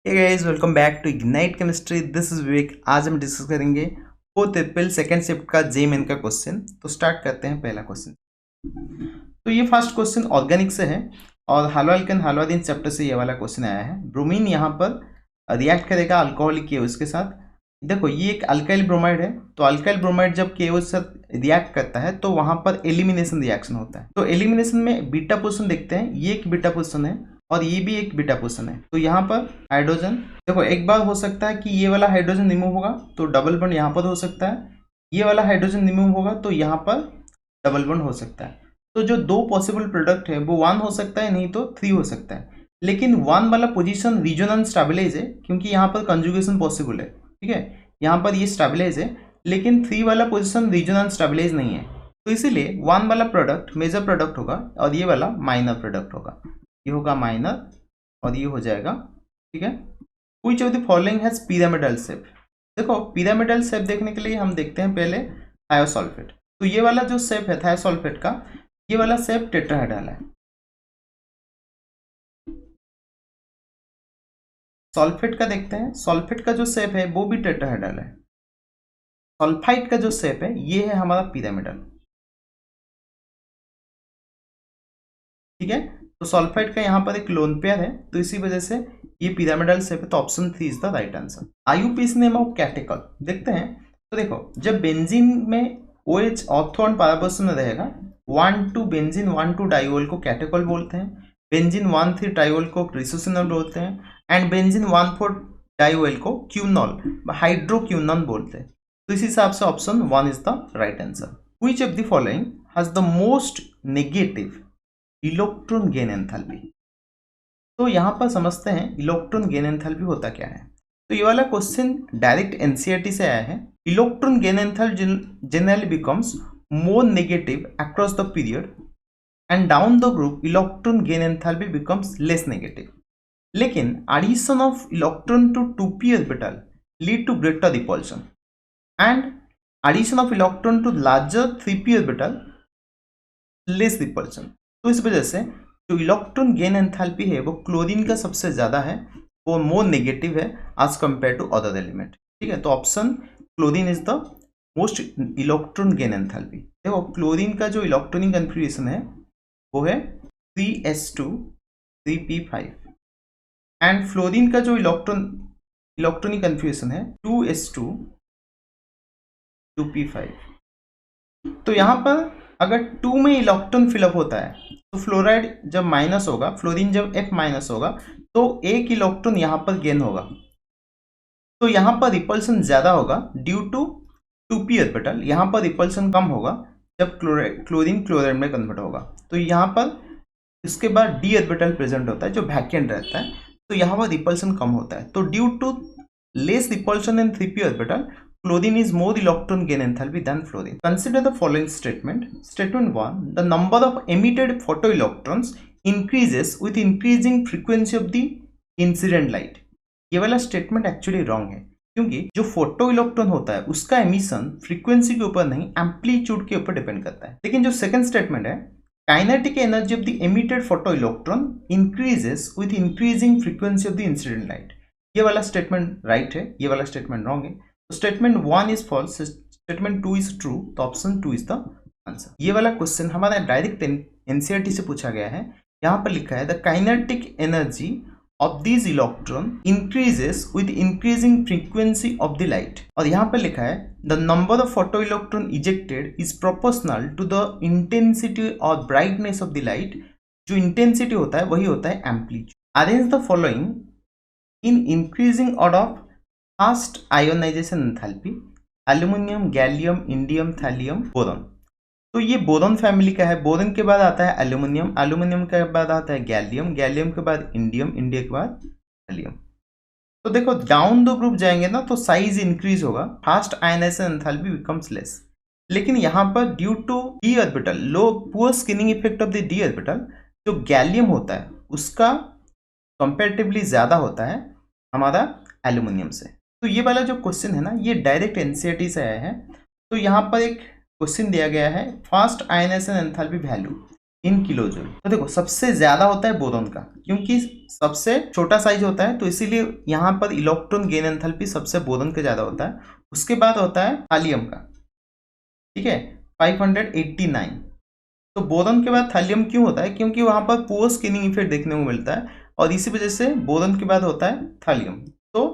Hey guys, welcome back to Ignite Chemistry. This is Vivek. आज हम discuss करेंगे fourth April second shift का JEE का क्वेश्चन। तो स्टार्ट करते हैं पहला क्वेश्चन। तो ये फर्स्ट क्वेश्चन ऑर्गेनिक से है और हालोअल्केन हालोअदीन चैप्टर से ये वाला क्वेश्चन आया है। ब्रोमीन यहाँ पर रिएक्ट करेगा अल्कोहलिक केओएच के साथ। देखो, ये एक अल्काइल ब्रोमाइड है, तो अल्काइल ब्रोमाइड जब केओएच से रिएक्ट करता है तो वहां पर एलिमिनेशन रिएक्शन होता है। तो एलिमिनेशन में बीटा पोजीशन देखते हैं, ये एक बीटा पोजीशन है और ये भी एक बीटा पोजीशन है। तो यहाँ पर हाइड्रोजन, देखो एक बार हो सकता है कि ये वाला हाइड्रोजन रिमूव होगा तो डबल बॉन्ड यहाँ पर हो सकता है, ये वाला हाइड्रोजन रिमूव होगा तो यहाँ पर डबल बॉन्ड हो सकता है। तो जो दो पॉसिबल प्रोडक्ट है वो 1 हो सकता है, नहीं तो 3 हो सकता है। लेकिन 1 वाला पोजीशन रीजनल स्टेबलाइज है क्योंकि यहाँ पर कंजुगेशन पॉसिबल है। ठीक है, यहाँ पर ये स्टेबलाइज है, लेकिन 3 वाला पोजीशन रीजनल स्टेबलाइज नहीं है। तो इसीलिए 1 वाला प्रोडक्ट मेजर प्रोडक्ट होगा और ये वाला माइनर प्रोडक्ट होगा। ये होगा माइनर और ये हो जाएगा। ठीक है, which of the following has pyramidal shape. देखो, पिरामिडल शेप देखने के लिए हम देखते हैं पहले थायोसल्फेट। तो ये वाला जो शेप है थायोसल्फेट का, ये वाला शेप टेट्राहेड्रल है। सल्फेट का देखते हैं, सल्फेट का जो शेप है वो भी टेट्राहेड्रल है। सल्फाइड का जो शेप है ये है हमारा पिरामिडल। ठीक है, तो सल्फाइड का यहाँ पर एक लोन पेयर है, तो इसी वजह से ये पिरामिडल शेप है। तो option 3 is the right answer. IUPAC name of catechol देखते हैं। तो देखो, जब बेंजीन में OH ऑर्थो पैराबोसन में रहेगा, 1,2 बेंजीन 1,2 डाइओल को कैटेकल बोलते हैं, बेंजीन 1,3 डाइओल को क्रिसोसिनॉल बोलते हैं एंड बेंजीन 1,4 डाइओल को क्यूनॉल हाइड्रोक्यूनॉन बोलते हैं। तो इस हिसाब से option 1 is the right answer. Which of the following has the most negative electron gain enthalpy. तो यहां पर समझते हैं इलेक्ट्रॉन गेन एंथैल्पी होता क्या है। तो ये वाला क्वेश्चन डायरेक्ट एनसीईआरटी से आया है। Electron gain enthalpy generally becomes more negative across the period and down the group electron gain enthalpy becomes less negative. लेकिन addition of electron to 2p orbital lead to greater repulsion and addition of electron to larger 3p orbital less repulsion. तो इस वजह से जो electron gain enthalpy है वो chlorine का सबसे ज़्यादा है, वो मोर नेगेटिव है as compare to other element. ठीक है, तो option chlorine is the most electron gain enthalpy. देखो, क्लोरीन का जो इलेक्ट्रॉनिक कन्फिग्रेशन है वो है 3s2 3p5 एंड फ्लोरीन का जो इलेक्ट्रॉनिक कन्फिग्रेशन है 2s2 2p5। तो यहाँ पर अगर 2 में इलेक्ट्रॉन फिलअप होता है तो फ्लोराइड जब माइनस होगा, फ्लोरीन जब F माइनस होगा तो एक इलेक्ट्रॉन यहाँ पर गेन होगा। तो यहाँ पर रिपल्सन ज्यादा होगा ड्यू टू 2p ऑर्बिटल, यहाँ पर रिपल्सन कम होगा जब क्लोरीन क्लोराइड में कन्वर्ट होगा। तो यहाँ पर इसके बाद d ऑर्बिटल प्रेजेंट होता है जो वैकेंट रहता है, तो यहाँ पर रिपल्सन कम होता है। तो due to less repulsion in 3p orbital, chlorine is more electron gain enthalpy than fluorine. Consider the following statement. Statement 1. The number of emitted photoelectrons increases with increasing frequency of the incident light. ये वाला statement actually wrong है क्योंकि जो photo electron होता है उसका emission frequency के ऊपर नहीं, एम्पलीट्यूड के ऊपर डिपेंड करता है। लेकिन जो सेकंड स्टेटमेंट है, kinetic energy of the emitted photo electron increases with increasing frequency of the incident light, ये वाला स्टेटमेंट राइट है, ये वाला स्टेटमेंट रॉन्ग है। Statement 1 is false, statement 2 is true, तो ऑप्शन 2 इज द आंसर। ये वाला क्वेश्चन हमारा डायरेक्ट एनसीईआरटी से पूछा गया है। यहाँ पर लिखा है the kinetic energy of this electron increases with increasing frequency of the light, और यहाँ पर लिखा है the number of photo electron ejected is proportional to the intensity और ब्राइटनेस ऑफ द लाइट। जो इंटेंसिटी होता है वही होता है amplitude. Arrange the following in increasing order of first ionisation enthalpy, aluminium, gallium, indium, thallium, boron. तो ये boron family का है। बोरॉन के बाद आता है एल्यूमिनियम, एल्यूमिनियम के बाद आता है गैलियम, गैलियम के बाद इंडियम, इंडियम के बाद थैलियम। तो देखो, डाउन दो ग्रुप जाएंगे ना तो साइज इंक्रीज होगा, fast ionisation enthalpy becomes less. लेकिन यहाँ पर due to d orbital, low poor screening effect of the d orbital, जो गैलियम होता है उसका कंपेरेटिवली ज्यादा होता है हमारा एल्यूमिनियम से। तो ये वाला जो क्वेश्चन है ना, ये डायरेक्ट एनसीईआरटी से आया है। तो यहाँ पर एक क्वेश्चन दिया गया है, fast ionisation enthalpy value, in kilo joule. तो देखो सबसे ज्यादा होता है बोरोन का, क्योंकि सबसे छोटा साइज होता है, तो इसीलिए यहाँ पर इलेक्ट्रॉन गेन एंथैल्पी सबसे बोरोन का ज्यादा होता है। उसके बाद होता है थैलियम का, ठीक है, 589। तो बोरोन के बाद थैलियम क्यों होता है? क्योंकि वहां पर पुअर स्किनिंग इफेक्ट देखने को मिलता है, और इसी वजह से बोरोन के बाद होता है थैलियम। तो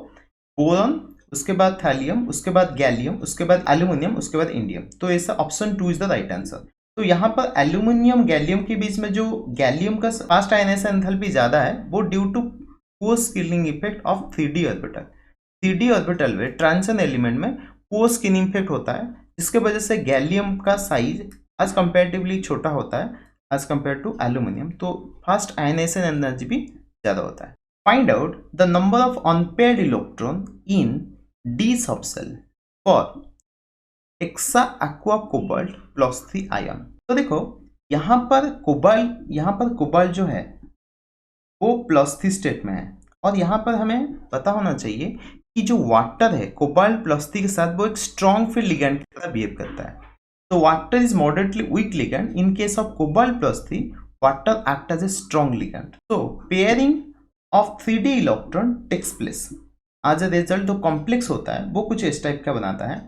बोरोन, उसके बाद थैलियम, उसके बाद गैलियम, उसके बाद एल्यूमिनियम, उसके बाद इंडियम। तो ऐसा option 2 is the right answer. तो यहाँ पर एल्यूमिनियम गैलियम के बीच में जो गैलियम का फास्ट आयनाइजेशन एंथैल्पी ज्यादा है, वो due to poor screening effect of 3d orbital. 3d orbital में ट्रांजिशन एलिमेंट में पुअर स्किनिंग इफेक्ट होता है, जिसके वजह से गैलियम का साइज आज कंपेरेटिवली छोटा होता है एज कंपेयर टू एल्यूमिनियम। तो फास्ट आयनाइजेशन एनर्जी भी ज्यादा होता है। Find out the number of unpaired electron in d subshell for hexa aqua cobalt +3 ion. तो देखो यहाँ पर कोबाल्ट जो है वो +3 स्टेट में है, और यहाँ पर हमें पता होना चाहिए कि जो वाटर है कोबाल्ट +3 के साथ वो एक स्ट्रॉन्ग फील्ड लिगैंड की तरह बिहेव करता है। तो water is moderately weak ligand. In case of cobalt +3 water act as a strong ligand. तो pairing of 3d electron takes place. As a result जो कॉम्प्लेक्स होता है वो कुछ इस टाइप का बनाता है।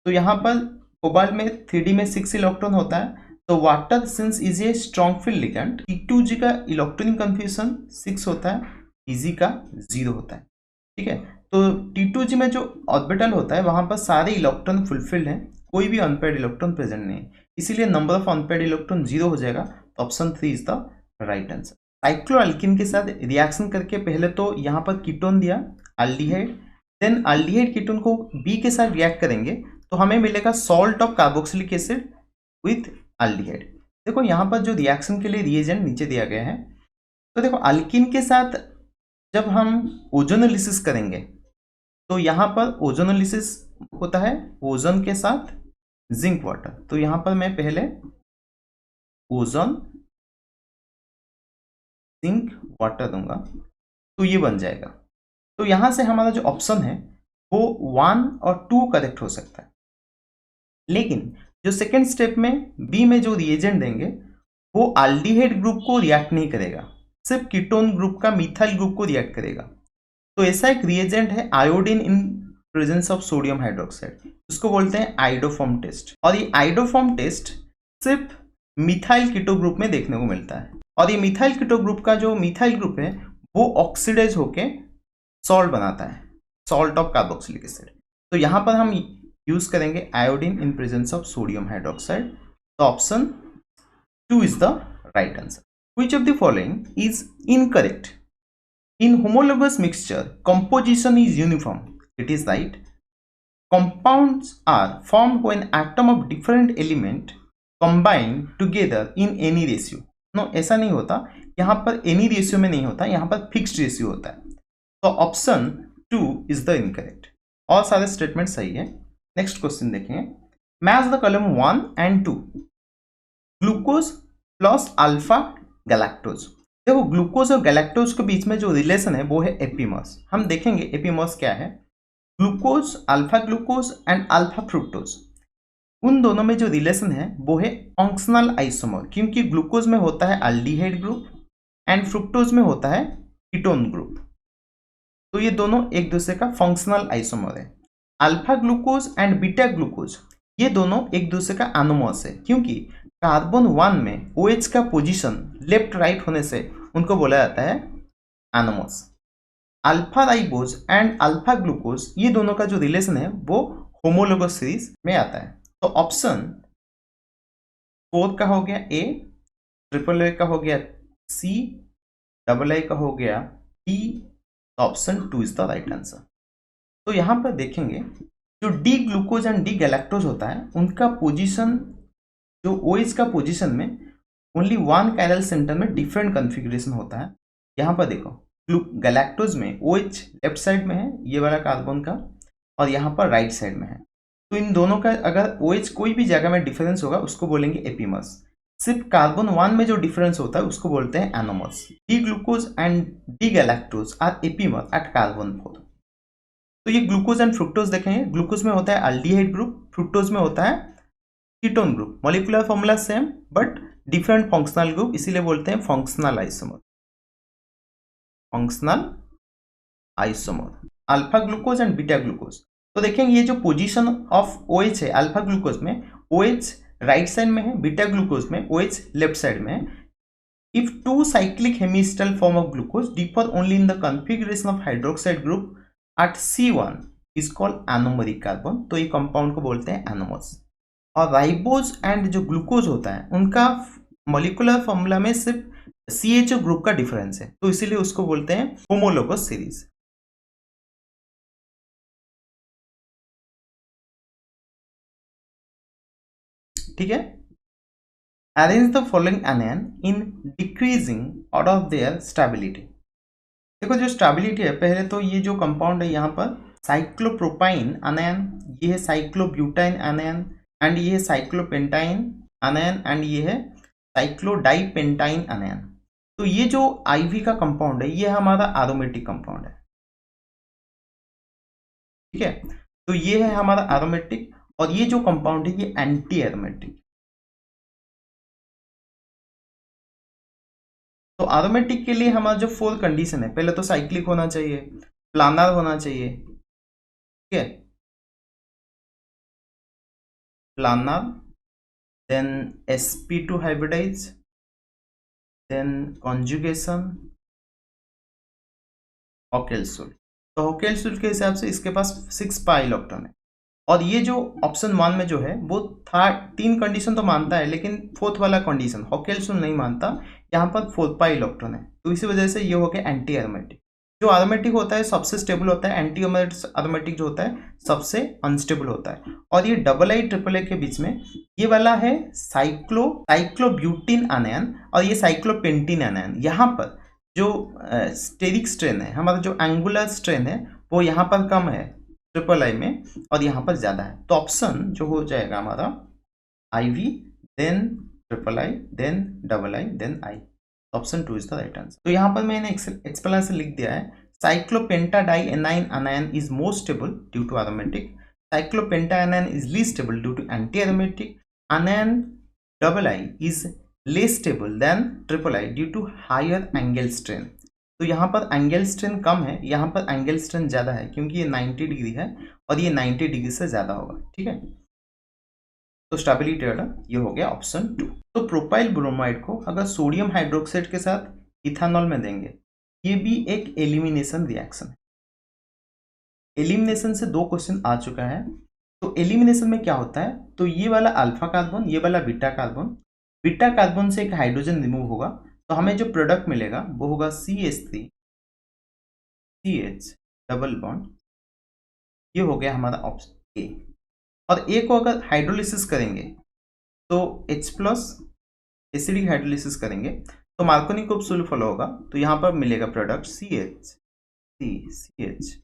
तो यहाँ पर कोबाल्ट में 3d में 6 इलेक्ट्रॉन होता है। तो water since is a strong field ligand, T2G का इलेक्ट्रॉनिक कन्फ्यूजन 6 होता है, Pg का 0 होता है, ठीक है। तो T2G में जो ऑर्बिटल होता है वहां पर सारे इलेक्ट्रॉन फुलफिल्ड हैं, कोई भी अनपेयर्ड इलेक्ट्रॉन प्रेजेंट नहीं है, इसीलिए नंबर ऑफ अनपेयर्ड इलेक्ट्रॉन 0 हो जाएगा। तो option 3 is the right answer. Cycloalkene के साथ रिएक्शन करके पहले तो यहाँ पर कीटोन दिया एल्डिहाइड, देन एल्डिहाइड कीटोन को बी के साथ रिएक्ट करेंगे तो हमें मिलेगा salt of carboxylic acid with aldehyde. देखो यहाँ पर जो रिएक्शन के लिए रिएजेंट नीचे दिया गया है, तो देखो अल्किन के साथ जब हम ओजोनोलिसिस करेंगे तो यहाँ पर ओजोनोलिसिस होता है ओजोन के साथ जिंक वाटर। तो यहाँ पर मैं पहले ओजोन जिंक वाटर दूंगा तो ये बन जाएगा। तो यहां से हमारा जो ऑप्शन है वो 1 और 2 करेक्ट हो सकता है, लेकिन जो सेकेंड स्टेप में बी में जो रिएजेंट देंगे वो एल्डिहाइड ग्रुप को रिएक्ट नहीं करेगा, सिर्फ कीटोन ग्रुप का मिथाइल ग्रुप को रिएक्ट करेगा। तो ऐसा एक रिएजेंट है iodine in presence of sodium hydroxide, उसको बोलते हैं आइडोफॉर्म टेस्ट। और ये आइडोफॉर्म टेस्ट सिर्फ मिथाइल कीटो ग्रुप में देखने को मिलता है, और ये मिथाइल कीटो ग्रुप का जो मिथाइल ग्रुप है वो ऑक्सीडाइज होके सॉल्ट बनाता है, सॉल्ट ऑफ कार्बोक्सिलिक एसिड। तो यहां पर हम यूज करेंगे iodine in presence of sodium hydroxide. तो option 2 is the right answer. Which of the following is incorrect? In homologous mixture, composition is uniform. It is right. Compounds are formed when atom of different element combine together in any ratio. No, ऐसा नहीं होता, यहाँ पर any ratio में नहीं होता, यहाँ पर fixed ratio होता है। तो ऑप्शन 2 is the incorrect। और सारे स्टेटमेंट सही है। नेक्स्ट क्वेश्चन देखेंगे। Match the column 1 and 2। Glucose plus alpha galactose. देखो ग्लूकोज और गैलेक्टोज के बीच में जो रिलेशन है वो है एपीमर्स। हम देखेंगे एपीमर्स क्या है। Glucose, alpha glucose and alpha fructose, उन दोनों में जो रिलेशन है वो है फंक्शनल आइसोमर, क्योंकि ग्लूकोज में होता है एल्डिहाइड ग्रुप एंड फ्रुक्टोज में होता है कीटोन ग्रुप। तो ये दोनों एक दूसरे का फंक्शनल आइसोमर है। Alpha glucose and beta glucose ये दोनों एक दूसरे का एनोमर्स है, क्योंकि कार्बन 1 में OH का पोजीशन लेफ्ट राइट होने से उनको बोला जाता है anomers. Alpha ribose and alpha glucose ये दोनों का जो रिलेशन है वो होमोलोगस सीरीज में आता है। तो ऑप्शन 4 का हो गया ए, ट्रिपल ए का हो गया सी, डबल ए का हो गया D. Option 2 is the right answer. तो यहां पर देखेंगे जो D glucose and d galactose होता है उनका पोजीशन, जो OH का पोजीशन में ओनली 1 कायरल सेंटर में डिफरेंट कॉन्फ़िगरेशन होता है। यहाँ पर देखो गैलेक्टोज में OH लेफ्ट साइड में है ये वाला कार्बन का, और यहाँ पर राइट साइड में है। तो इन दोनों का अगर OH कोई भी जगह में डिफरेंस होगा उसको बोलेंगे एपीमर्स। सिर्फ कार्बन 1 में जो डिफरेंस होता है उसको बोलते हैं anomers. D glucose and d galactose are epimer at carbon 4। तो ये ग्लूकोज एंड फ्रुक्टोज देखेंगे। ग्लूकोज में होता है एल्डिहाइड ग्रुप, फ्रुक्टोज में होता है ketone group. Molecular formula same but different functional group, इसीलिए बोलते हैं functional isomer, functional isomer, alpha glucose and beta glucose. तो देखेंगे ये जो पोजीशन ऑफ OH है अल्फा ग्लूकोज में, OH राइट साइड में है, बीटा ग्लूकोज में OH लेफ्ट साइड में है। If two cyclic hemiacetal form of glucose differ only in the configuration of hydroxide group at C1 is called anomeric carbon, तो ये compound को बोलते हैं एनोमर्स। और राइबोज एंड जो ग्लूकोज होता है उनका मॉलिक्यूलर फॉर्मूला में सिर्फ CHO ग्रुप का डिफरेंस है, तो इसीलिए उसको बोलते हैं होमोलोगस सीरीज। ठीक है। Arrange the following anion in decreasing order of their stability. देखो जो स्टेबिलिटी है, पहले तो ये जो कंपाउंड है यहाँ पर साइक्लोप्रोपाइन अनायन, ये है साइक्लोब्यूटाइन अनायन, एंड ये है साइक्लोपेंटाइन अनायन, एंड ये है साइक्लोडाइपेंटाइन अनायन। तो ये जो IV का कंपाउंड है ये हमारा एरोमेटिक कंपाउंड है। ठीक है, तो ये है हमारा एरोमेटिक, और ये जो कंपाउंड है ये एंटी एरोमेटिक। तो एरोमेटिक के लिए हमारा जो 4 कंडीशन है, पहले तो साइक्लिक होना चाहिए, प्लानर होना चाहिए, ठीक है, planner, then sp2 hybridise, then conjugation, हॉकेल-सूल्ट। तो हॉकेल-सूल्ट के हिसाब से इसके पास 6 पाई इलेक्ट्रॉन है। और ये जो ऑप्शन 1 में जो है वो 3 कंडीशन तो मानता है, लेकिन 4th वाला कंडीशन हॉकेल-सूल्ट नहीं मानता, यहाँ पर 4 पाई इलेक्ट्रॉन है, तो इसी वजह से ये हो गया एंटी एरोमेटिक। जो एरोमेटिक होता है सबसे स्टेबल होता है, एंटी एरोमेटिक जो होता है सबसे अनस्टेबल होता है। और ये AA AAA के बीच में ये वाला है साइक्लोब्यूटिन आनायन, और ये साइक्लोपेंटीन आनायन। यहाँ पर जो स्टेरिक स्ट्रेन है, हमारा जो एंगुलर स्ट्रेन है वो यहाँ पर कम है AAA में, और यहाँ पर ज्यादा है। तो ऑप्शन जो हो जाएगा हमारा IV, then AAA, then AA, then I। Option 2 is the right answer. तो यहाँ पर मैंने एक्सप्लेनेशन लिख दिया है, cyclopentadienyl anion is more stable due to aromatic, cyclopentenyl is least stable due to anti aromatic, anion AA is less stable then AAA due to higher angle strain. तो यहाँ पर एंगल स्ट्रेन कम है, यहाँ पर angle strain ज्यादा है, क्योंकि ये 90 डिग्री है और ये 90 डिग्री से ज्यादा होगा। ठीक है, तो स्टेबिलिटी वाला ये हो गया ऑप्शन 2। तो प्रोपाइल ब्रोमाइड को अगर सोडियम हाइड्रोक्साइड के साथ इथेनॉल में देंगे, ये भी एक एलिमिनेशन रिएक्शन है। एलिमिनेशन से 2 क्वेश्चन आ चुका है। तो एलिमिनेशन में क्या होता है, तो ये वाला अल्फा कार्बन, ये वाला बीटा कार्बन से एक हाइड्रोजन रिमूव होगा, तो हमें जो प्रोडक्ट मिलेगा वो होगा CH3 CH डबल बॉन्ड, ये हो गया हमारा ऑप्शन ए। और ए को अगर हाइड्रोलिसिस करेंगे तो H+ एसिडिक हाइड्रोलिसिस करेंगे तो मार्कोनी ग्रुप फॉलो होगा, तो यहाँ पर मिलेगा प्रोडक्ट CH3CH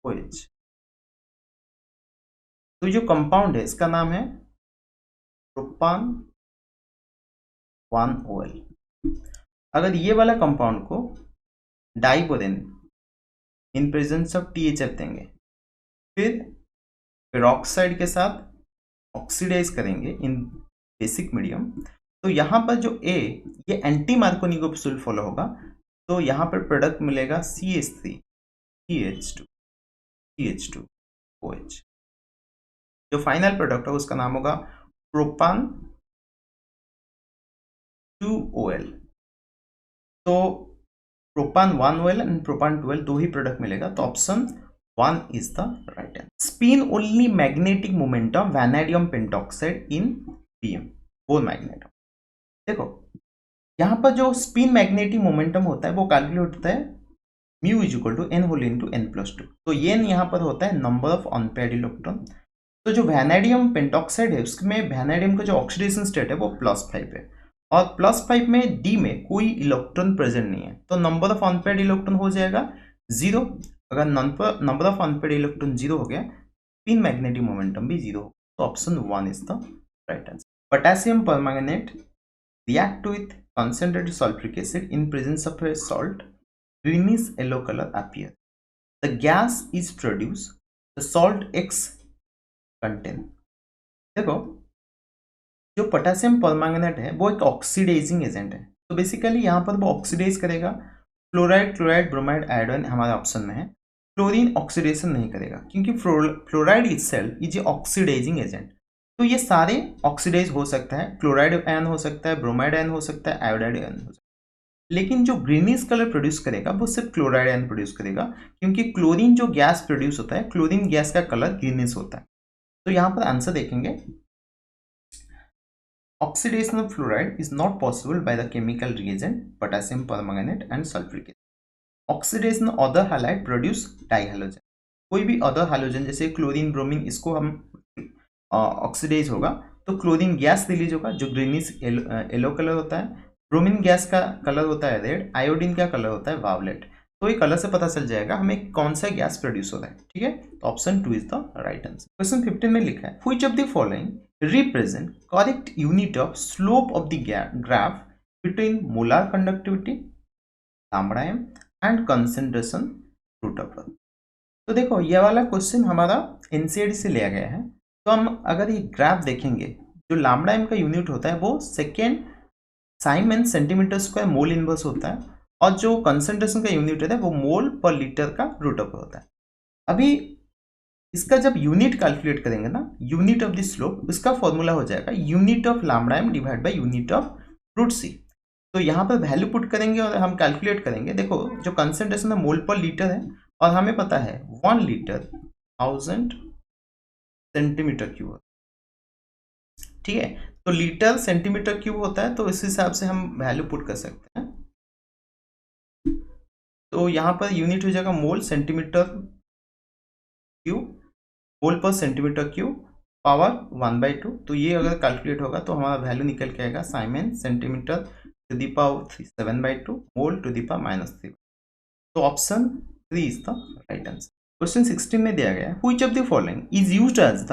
OH। तो जो कंपाउंड है इसका नाम है प्रोपान 1OL। अगर ये वाला कंपाउंड को diborane in presence of THF देंगे, फिर पेरोक्साइड के साथ ऑक्सीडाइज करेंगे इन बेसिक मीडियम, तो यहाँ पर जो ए ये एंटी मार्कोनी ग्रुप फॉलो होगा, तो यहाँ पर प्रोडक्ट मिलेगा CH3 CH2 OH। जो फाइनल प्रोडक्ट है उसका नाम होगा प्रोपान 2OL। तो प्रोपान 1OL and प्रोपान 2OL 2 he product मिलेगा, तो option 1 is the right answer. Spin only magnetic moment vanadium pentoxide in PM, bohr magneton. देखो यहाँ पर जो स्पिन मैग्नेटिक मोमेंटम होता है वो कैलकुलेट होता है mu is equal to N whole into N+2। तो ये यहाँ पर होता है नंबर ऑफ अनपेयर्ड इलेक्ट्रॉन। तो जो वैनेडियम पेंटॉक्साइड है उसमें वैनेडियम का जो ऑक्सीडेशन स्टेट है वो +5 है, और +5 में D में कोई इलेक्ट्रॉन प्रेजेंट नहीं है, तो नंबर ऑफ अनपेयर्ड इलेक्ट्रॉन हो जाएगा 0। अगर नंबर ऑफ अनपेयर्ड इलेक्ट्रॉन 0 हो गया, स्पिन मैग्नेटिक मोमेंटम भी 0 हो, तो option 1 is the right answer. Potassium permanganate react with concentrated sulfuric acid in presence of a salt, greenish yellow color appear. The gas is produced, the salt X contain। देखो जो potassium permanganate है वो एक oxidising agent है, तो basically यहाँ पर वो ऑक्सीडाइज करेगा। फ्लोराइड, क्लोराइड, ब्रोमाइड, आयोडीन हमारे ऑप्शन में है। क्लोरीन ऑक्सीडेशन नहीं करेगा क्योंकि fluoride itself is a oxidising agent. तो ये सारे ऑक्सीडाइज हो सकता है, क्लोराइड आयन हो सकता है, ब्रोमाइड आयन हो सकता है, आयोडाइड आयन हो सकता है। लेकिन जो ग्रीनिश कलर प्रोड्यूस करेगा वो सिर्फ क्लोराइड आयन प्रोड्यूस करेगा, क्योंकि क्लोरीन जो गैस प्रोड्यूस होता है, क्लोरीन गैस का कलर ग्रीनिश होता है। तो यहाँ पर आंसर देखेंगे, oxidation of fluoride is not possible by the chemical reagent potassium permanganate and sulfuric acid. Oxidation of other halide produce dihalogen. कोई भी अदर हाइड्रोजन जैसे क्लोरीन, ब्रोमीन, इसको हम ऑक्सीडाइज होगा तो क्लोरीन गैस रिलीज होगा जो ग्रीनिश येलो कलर होता है, ब्रोमीन गैस का कलर होता है रेड, आयोडीन का कलर होता है वायलेट। तो ये कलर से पता चल जाएगा हमें कौन सा गैस प्रोड्यूस हो रहा है। ठीक है, तो option 2 is the right answer. Question 15 में लिखा है, which of the following represent correct unit of slope of the graph between molar conductivity, lambda m, and concentration root of earth। तो देखो ये वाला क्वेश्चन हमारा एनसीईआरटी से लिया गया है। तो हम अगर ये ग्राफ देखेंगे, जो लैम्बडा एम का यूनिट होता है वो second Simon centimetre square mole inverse होता है, और जो कंसंट्रेशन का यूनिट होता है वो मोल पर लीटर का रूट ऑफ होता है। अभी इसका जब यूनिट कैलकुलेट करेंगे ना, यूनिट ऑफ द स्लोप, इसका फॉर्मूला हो जाएगा unit of lambda m divide by unit of root c. तो यहाँ पर वैल्यू पुट करेंगे और हम कैलकुलेट करेंगे। देखो जो कंसंट्रेशन है मोल पर लीटर है, और हमें पता है 1 लीटर 1000 सेंटीमीटर क्यूब। ठीक है, तो लीटर सेंटीमीटर क्यूब होता है, तो इस हिसाब से हम वैल्यू पुट कर सकते हैं। तो यहाँ पर यूनिट हो जाएगा मोल सेंटीमीटर क्यूब, मोल पर सेंटीमीटर क्यूब, पावर 1/2। तो ये अगर कैलकुलेट होगा तो हमारा वैल्यू निकल के आएगा siemens centimetre to the power 7/2 mole to the power -3। तो option 3 is the right answer. Question 16 में दिया गया है, which of the following is used as the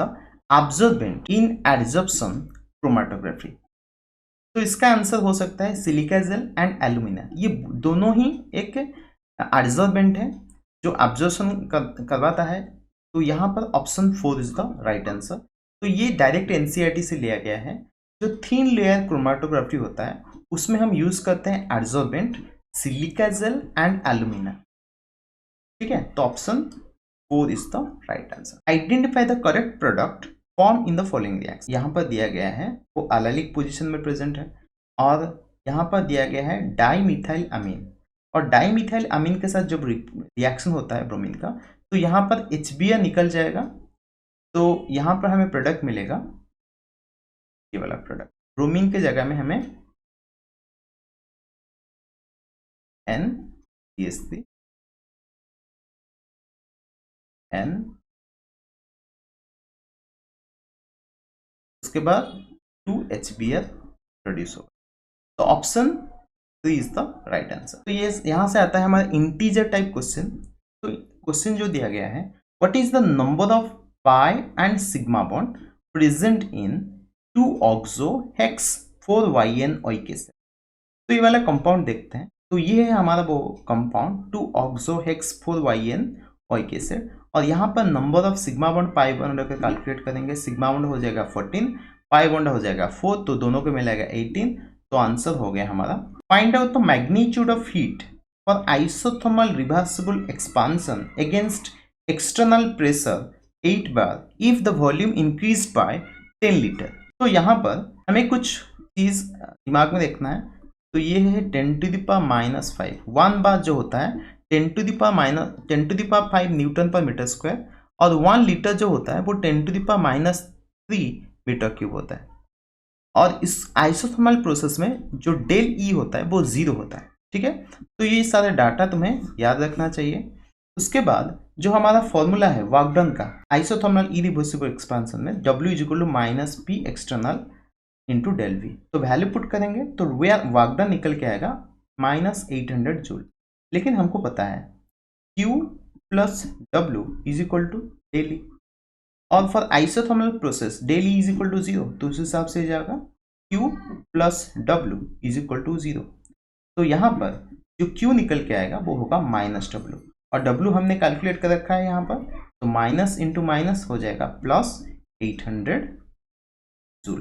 absorbent in adsorption chromatography. तो इसका आंसर हो सकता है सिलिका जेल एंड एल्यूमिना। ये दोनों ही एक एडजॉर्बेंट है जो एब्जॉर्प्शन करवाता है। तो यहाँ पर option 4 is the right answer. तो ये डायरेक्ट एनसीईआरटी से लिया गया है। जो थिन लेयर क्रोमेटोग्राफी होता है उसमें हम यूज करते हैं adsorbent silica gel and alumina. ठीक है, तो option 4 is the right answer. Identify the correct product form in the following reaction. यहाँ पर दिया गया है वो एलाइलिक पोजीशन में प्रेजेंट है, और यहाँ पर दिया गया है डाईमिथाइल अमीन, और डाईमिथाइल अमीन के साथ जब रिएक्शन होता है ब्रोमीन का, तो यहाँ पर HBr निकल जाएगा। तो यहाँ पर हमें प्रोडक्ट मिलेगा ये वाला प्रोडक्ट। ब्रोमीन के जगह में हमें NCH3 N, उसके बाद 2HBr प्रोड्यूस होगा। तो option 3 is the right answer. तो ये यहाँ से आता है हमारा इंटीजर टाइप क्वेश्चन। तो क्वेश्चन जो दिया गया है, what is the number of pi and sigma bond present in two oxo hex 4YN oic acid. तो ये वाला कंपाउंड देखते हैं। तो ये है हमारा वो compound two oxo hex 4YN oic acid, और यहाँ पर number of sigma bond pi bond अगर कैलकुलेट करेंगे, सिग्मा बॉन्ड हो जाएगा 14, पाई बॉन्ड हो जाएगा 4, तो दोनों को मिलेगा 18। तो आंसर हो गया हमारा, find out the magnitude of heat for isothermal reversible expansion against external pressure 8 bar if the volume increased by 10 litre. तो यहाँ पर हमें कुछ चीज दिमाग में देखना है। तो ये है 10⁻⁵ 1 बार जो होता है 10⁻5 न्यूटन पर मीटर स्क्वायर, और 1 लीटर जो होता है वो 10⁻³ मीटर क्यूब होता है। और इस आइसोथर्मल प्रोसेस में जो डेल ई होता है वो 0 होता है। ठीक है, तो ये सारे डाटा तुम्हें याद रखना चाहिए। उसके बाद जो हमारा फॉर्मूला है वागडन का आइसोथर्मल इरिवर्सिबल एक्सपेंशन में W = -P external into del V. तो वैल्यू पुट करेंगे तो वागडन निकल के आएगा -800 जूल। लेकिन हमको पता है Q + W = डेल ई, और for isothermal process del E = 0, तो उस हिसाब से जाएगा Q + W = 0। तो यहाँ पर जो Q निकल के आएगा वो होगा -W, और W हमने कैलकुलेट कर रखा है यहाँ पर, तो माइनस इंटू माइनस हो जाएगा +800 जूल।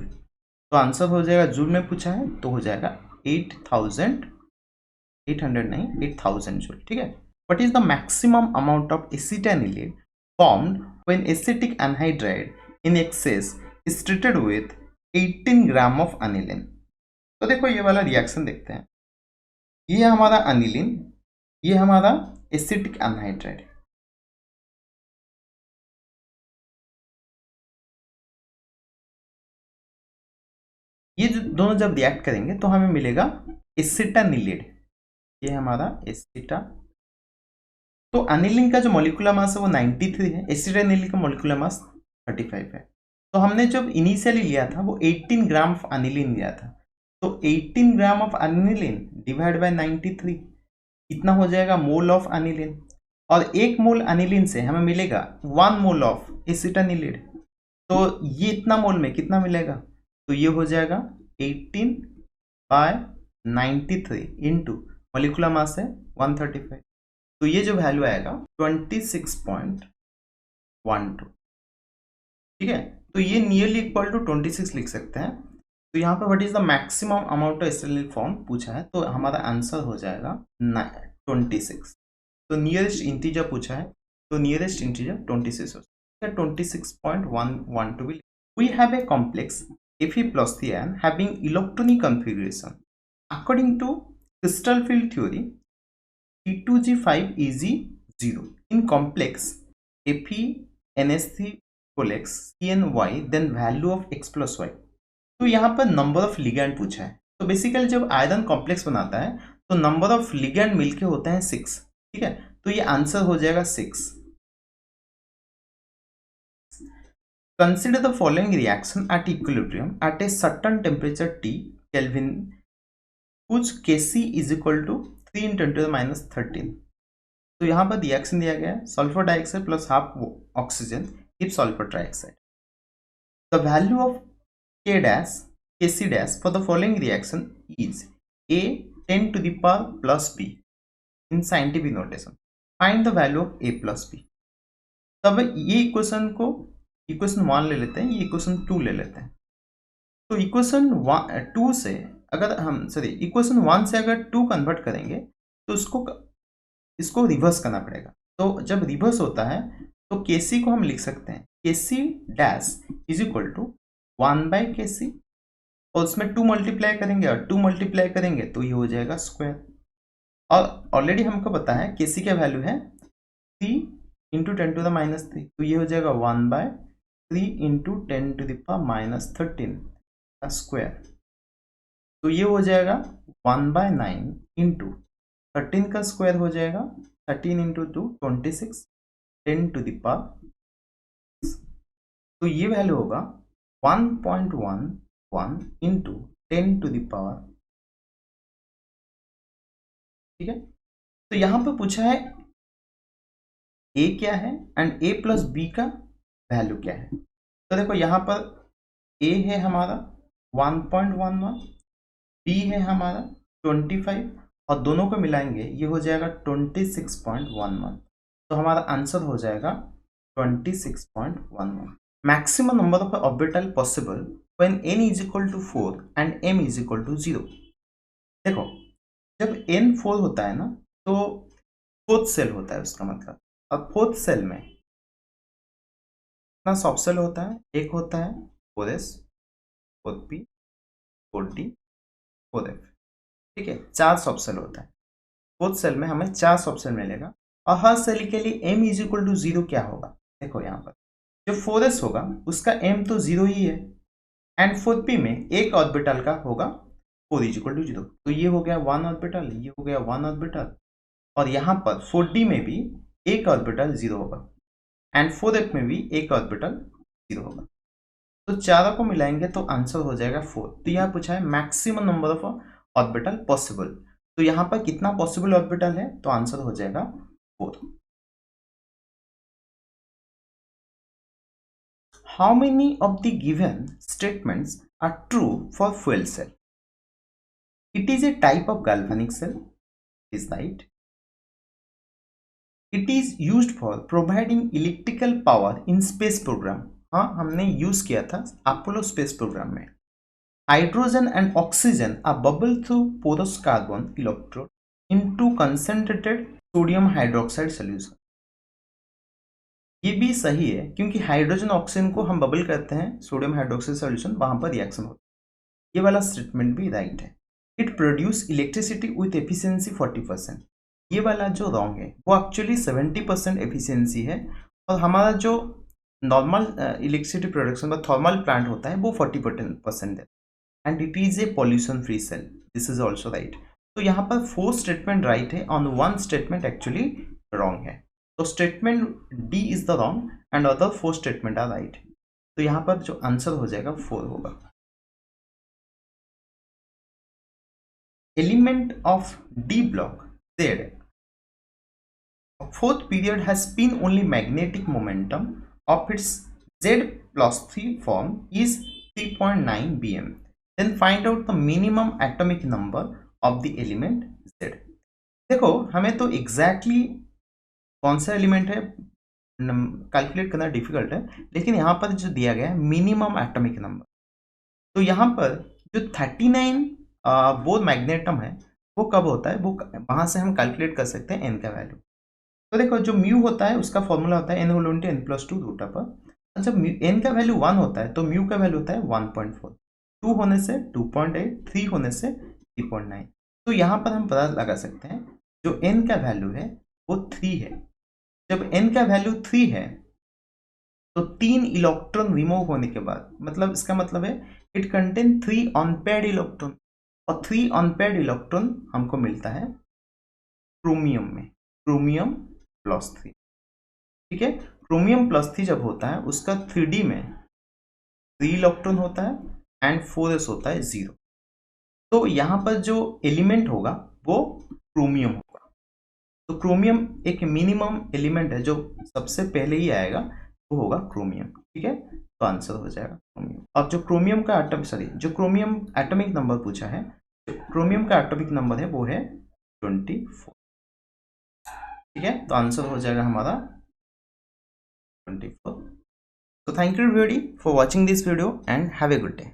तो आंसर हो जाएगा, जूल में पूछा है तो हो जाएगा 8,800 नहीं 8,000 जूल। ठीक है। What is the maximum amount of acetanilide formed when acetic anhydride in excess is treated with 18 gram of aniline. तो देखो ये वाला रिएक्शन देखते हैं। ये हमारा अनिलिन, ये हमारा एसिटिक एनहाइड्राइड। ये जो दोनों जब रिएक्ट करेंगे तो हमें मिलेगा एसिटानिलीन। ये हमारा एसिटा। तो अनिलिन का जो मॉलिक्यूलर मास है वो 93 है, एसिटानिलीन का मॉलिक्यूलर मास 35 है। तो हमने जब इनिशियली लिया था वो 18 ग्राम ऑफ अनिलिन लिया था। तो 18 gram of aniline divide by 93 कितना हो जाएगा, मोल ऑफ अनिलिन। और एक मोल अनिलिन से हमें मिलेगा 1 मोल ऑफ एसिटानिलीन। तो ये इतना मोल में कितना मिलेगा, तो ये हो जाएगा 18 बाय 93 इंटू मॉलिक्यूलर मास है 135। तो ये जो वैल्यू आएगा 26.12। ठीक है। तो ये नियरली इक्वल टू 26 लिख सकते हैं। तो यहाँ पे what is the maximum amount of acetyl form पूछा है, तो हमारा आंसर हो जाएगा 26। तो नियरेस्ट इंटीजर पूछा है, तो नियरेस्ट इंटीजर 26 हो सकता है, 26.112 will. We have a complex Fe plus Cn having electronic configuration. According to crystal field theory, P2G5Eg0 in complex Fe NS3 complex CnY, then value of x plus y. तो यहाँ पर number of ligand पूछा है। तो basically जब iron complex बनाता है तो नंबर ऑफ लिगैंड मिलके होते हैं 6। ठीक है। तो ये आंसर हो जाएगा 6। Consider the following reaction at equilibrium at a certain temperature T kelvin कुछ Kc इज इक्वल टू 3 × 10⁻13। तो यहाँ पर रिएक्शन दिया गया है, sulphur dioxide plus half oxygen give sulphur trioxide. The value of Kc dash for the following reaction is A 10 to the power plus B in scientific notation. Find the value of A plus B. तब ये equation को equation 1 ले लेते हैं, ये equation 2 ले लेते हैं। तो इक्वेशन 2 से अगर हम इक्वेशन 1 से अगर 2 कन्वर्ट करेंगे तो इसको रिवर्स करना पड़ेगा। तो जब रिवर्स होता है तो Kc को हम लिख सकते हैं Kc dash is equal to 1/Kc, और उसमें 2 मल्टीप्लाई करेंगे और 2 मल्टीप्लाई करेंगे तो ये हो जाएगा स्क्वायर। और ऑलरेडी हमको पता है Kc का वैल्यू है 3 × 10⁻³ तो ये हो जाएगा 1/3 × 10⁻³ का स्क्वायर। तो ये हो जाएगा 1/9 × 13 का स्क्वायर हो जाएगा 13 × 2 26 10⁻⁶। तो ये वैल्यू होगा 1.11 × 10⁻। ठीक है। तो यहां पर पूछा है A क्या है एंड A प्लस B का वैल्यू क्या है। तो देखो यहां पर A है हमारा 1.11, B है हमारा 25 और दोनों को मिलाएंगे ये हो जाएगा 26.11। तो हमारा आंसर हो जाएगा 26.11। Maximum number of orbital possible when n is equal to 4 and m is equal to 0. देखो जब n 4 होता है ना तो फोर्थ सेल होता है उसका मतलब। अब फोर्थ सेल में कितना सब सेल होता है, एक होता है 4s 4p 4d 4f। ठीक है, 4 सब सेल होता है। फोर्थ सेल में हमें 4 सब सेल मिलेगा और हर सेल के लिए m इज इक्वल टू 0 क्या होगा। देखो यहाँ पर जो 4s होगा उसका m तो 0 ही है एंड 4p में एक ऑर्बिटल का होगा 4 इज इक्वल टू 0। तो ये हो गया 1 ऑर्बिटल, ये हो गया 1 ऑर्बिटल और यहाँ पर 4d में भी एक ऑर्बिटल 0 होगा एंड 4f में भी एक ऑर्बिटल 0 होगा। तो चारों को मिलाएंगे तो आंसर हो जाएगा 4। तो यहाँ पूछा है maximum number of orbital possible. तो यहाँ पर कितना पॉसिबल ऑर्बिटल है तो आंसर हो जाएगा 4। How many of the given statements are true for fuel cell? It is a type of galvanic cell, is right. It is used for providing electrical power in space program. हाँ, हमने use किया था Apollo space programme में। hydrogen and oxygen are bubble through porous carbon electrode into concentrated sodium hydroxide solution. ये भी सही है क्योंकि हाइड्रोजन ऑक्सीजन को हम बबल करते हैं सोडियम हाइड्रोक्साइड सॉल्यूशन, वहां पर रिएक्शन होता है। ये वाला स्टेटमेंट भी राइट है। It produce electricity with efficiency 40%। ये वाला जो रॉन्ग है वो एक्चुअली 70% एफिशिएंसी है, और हमारा जो नॉर्मल इलेक्ट्रिसिटी प्रोडक्शन का थर्मल प्लांट होता है वो 40% है, and it is a pollution free cell. This is also right. तो यहाँ पर 4 स्टेटमेंट राइट है, ऑन 1 स्टेटमेंट एक्चुअली रॉन्ग है। तो statement D is the wrong and other 4 statement are right. तो यहाँ पर जो आंसर हो जाएगा 4 होगा। Element of D block Z, fourth period has spin only magnetic momentum of its Z+3 form is 3.9 bm. Then find out the minimum atomic number of the element Z. देखो हमें तो एग्जैक्टली कौन सा element है calculate करना difficult है, लेकिन यहाँ पर जो दिया गया है मिनिमम एटॉमिक नंबर, तो यहाँ पर जो 39 वो मैग्नेटम है वो कब होता है, वो वहाँ से हम कैलकुलेट कर सकते हैं n का वैल्यू। तो देखो जो म्यू होता है उसका फॉर्मूला होता है n whole into n+2 root पर। जब n का वैल्यू 1 होता है तो म्यू का वैल्यू होता है 1.4, 2 होने से 2.8, 3 होने से 3.9। तो यहाँ पर हम पता लगा सकते हैं जो n का वैल्यू है वो 3 है। जब n का वैल्यू 3 है तो 3 इलेक्ट्रॉन रिमूव होने के बाद, मतलब इसका मतलब है इट कंटेन 3 अनपेयर्ड इलेक्ट्रॉन, और 3 अनपेयर्ड इलेक्ट्रॉन हमको मिलता है क्रोमियम में, क्रोमियम +3। ठीक है, क्रोमियम +3 जब होता है उसका 3D में 3 इलेक्ट्रॉन होता है एंड 4s होता है 0। तो यहाँ पर जो एलिमेंट होगा वो क्रोमियम होगा। तो क्रोमियम एक मिनिमम एलिमेंट है, जो सबसे पहले ही आएगा वो होगा क्रोमियम। ठीक है, तो आंसर हो जाएगा क्रोमियम। अब जो क्रोमियम का जो क्रोमियम एटॉमिक नंबर पूछा है, जो क्रोमियम का एटॉमिक नंबर है वो है 24। ठीक है, तो आंसर हो जाएगा हमारा 24। So thank you everybody for watching this video and have a good day.